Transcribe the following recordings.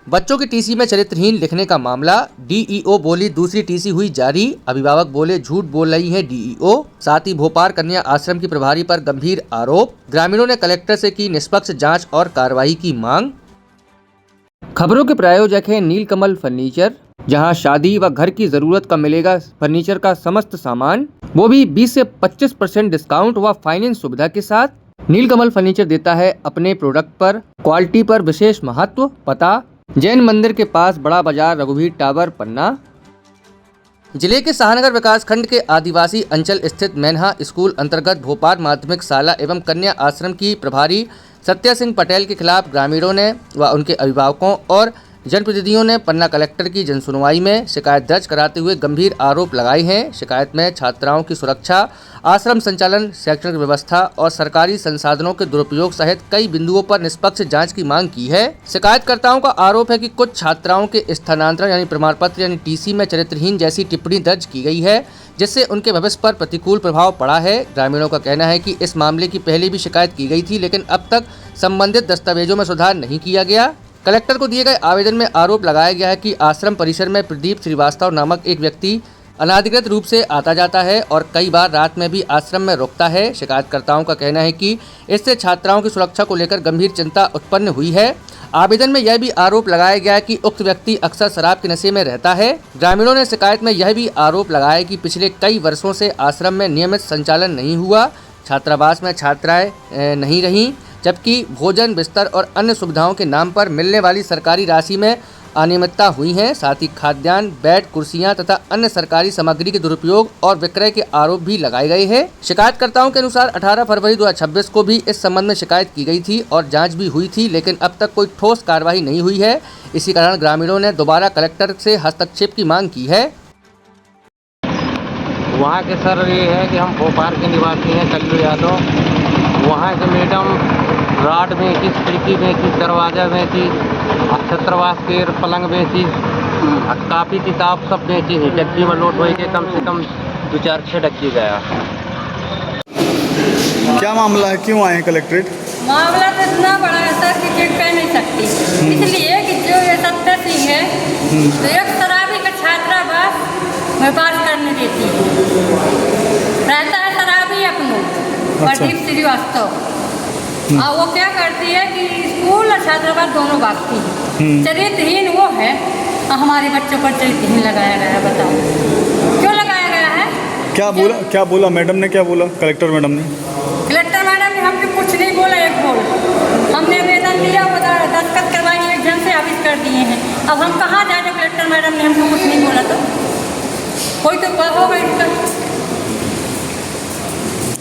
बच्चों की टीसी में चरित्रहीन लिखने का मामला, डीईओ बोली दूसरी टीसी हुई जारी, अभिभावक बोले झूठ बोल रही है डीईओ। साथ ही भोपाल कन्या आश्रम की प्रभारी पर गंभीर आरोप, ग्रामीणों ने कलेक्टर से की निष्पक्ष जांच और कार्रवाई की मांग। खबरों के प्रायोजक है नीलकमल फर्नीचर, जहां शादी व घर की जरूरत का मिलेगा फर्नीचर का समस्त सामान, वो भी 20 से 25% डिस्काउंट व फाइनेंस सुविधा के साथ। नीलकमल फर्नीचर देता है अपने प्रोडक्ट पर क्वालिटी पर विशेष महत्व। पता जैन मंदिर के पास, बड़ा बाजार, रघुवीर टावर, पन्ना। जिले के शाहनगर विकास खंड के आदिवासी अंचल स्थित मैनहा स्कूल अंतर्गत भोपाल माध्यमिक शाला एवं कन्या आश्रम की प्रभारी सत्या सिंह पटेल के खिलाफ ग्रामीणों ने व उनके अभिभावकों और जनप्रतिनिधियों ने पन्ना कलेक्टर की जनसुनवाई में शिकायत दर्ज कराते हुए गंभीर आरोप लगाए हैं। शिकायत में छात्राओं की सुरक्षा, आश्रम संचालन, शैक्षणिक व्यवस्था और सरकारी संसाधनों के दुरुपयोग सहित कई बिंदुओं पर निष्पक्ष जांच की मांग की है। शिकायतकर्ताओं का आरोप है कि कुछ छात्राओं के स्थानांतरण यानी प्रमाण पत्र यानी टीसी में चरित्रहीन जैसी टिप्पणी दर्ज की गई है, जिससे उनके भविष्य पर प्रतिकूल प्रभाव पड़ा है। ग्रामीणों का कहना है कि इस मामले की पहले भी शिकायत की गई थी, लेकिन अब तक संबंधित दस्तावेजों में सुधार नहीं किया गया। कलेक्टर को दिए गए आवेदन में आरोप लगाया गया है कि आश्रम परिसर में प्रदीप श्रीवास्तव नामक एक व्यक्ति अनाधिकृत रूप से आता जाता है और कई बार रात में भी आश्रम में रुकता है। शिकायतकर्ताओं का कहना है कि इससे छात्राओं की सुरक्षा को लेकर गंभीर चिंता उत्पन्न हुई है। आवेदन में यह भी आरोप लगाया गया है कि उक्त व्यक्ति अक्सर शराब के नशे में रहता है। ग्रामीणों ने शिकायत में यह भी आरोप लगाया कि पिछले कई वर्षों से आश्रम में नियमित संचालन नहीं हुआ, छात्रावास में छात्राएं नहीं रहीं, जबकि भोजन, बिस्तर और अन्य सुविधाओं के नाम पर मिलने वाली सरकारी राशि में अनियमितता हुई है। साथ ही खाद्यान्न, बेड, कुर्सियां तथा अन्य सरकारी सामग्री के दुरुपयोग और विक्रय के आरोप भी लगाए गए हैं। शिकायतकर्ताओं के अनुसार 18 फरवरी 2026 को भी इस संबंध में शिकायत की गई थी और जांच भी हुई थी, लेकिन अब तक कोई ठोस कार्रवाई नहीं हुई है। इसी कारण ग्रामीणों ने दोबारा कलेक्टर से हस्तक्षेप की मांग की है। वहाँ के सर ये है कि हम भोपाल के निवासी हैं, कल्लू यादव। वहाँ के मैडम राड बेची, खिड़की बेची, दरवाजा बेची, छात्रावास के पलंग बेची, कापी किताब सब बेची है। डब्बी में लोट हुई के कम से कम 2-4-6 डब्बी गया। क्या मामला है, क्यों आए हैं कलेक्ट्रेट? मामला तो इतना बड़ा है सर कि कह नहीं सकती, इसलिए कि जो ये सत्या सिंह है तो एक शराबी का छात्रावास व्यापार करने देती है, रहता है शराबी अपनों प्रदीप श्रीवास्तव। और वो क्या करती है कि स्कूल और छात्रावास दोनों बांटती है। चरित्रहीन वो है और हमारे बच्चों पर चरित्रहीन लगाया गया है। बताओ क्यों लगाया गया है? क्या बोला मैडम ने, क्या बोला कलेक्टर मैडम ने? कलेक्टर मैडम ने हमसे कुछ नहीं बोला, एक बोल हमने आवेदन दिया, दस्तखत करवाई, एक जन से आविष् कर दिए हैं। अब हम कहाँ जाए जब कलेक्टर मैडम ने हमको कुछ नहीं बोला? तो कोई तो होगा इसका।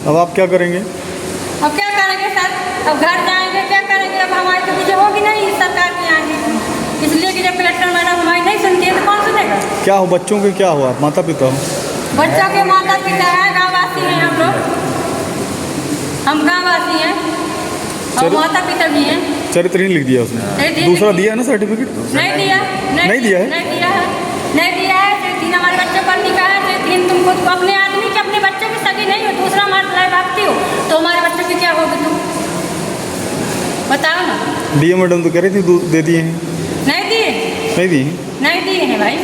अब आप क्या करेंगे? अब क्या करेंगे सर? अब घर जाएंगे, क्या करेंगे? अब हमारी तो चीज़ें होगी नहीं सरकार की आएंगी, इसलिए कि जब कलेक्टर मैडम हमारी नहीं सुनती है तो कौन सुनेगा? क्या हो बच्चों के, क्या हुआ? माता पिता हो? बच्चों के माता पिता है, गाँववासी हैं हम लोग, हम गाँववासी हैं और माता पिता भी हैं। चरित्रहीन लिख दिया उसने? दूसरा दिया है ना सर्टिफिकेट? नहीं दिया, नहीं दिया है, नहीं दिया है, नहीं दिया है। चरित्रहीन हमारे बच्चों पर लिखा है। चरित्रहीन तुम खुद को अपने आदमी के, अपने बच्चों की सगी नहीं हो, दूसरा मर्द लाए भागती हो, तो हमारे बच्चों की क्या होगी? तुम बताओ ना। डीएम मैडम तो कह रही थी दे दिए हैं। नहीं दिए, नहीं दिए, नहीं दिए हैं भाई।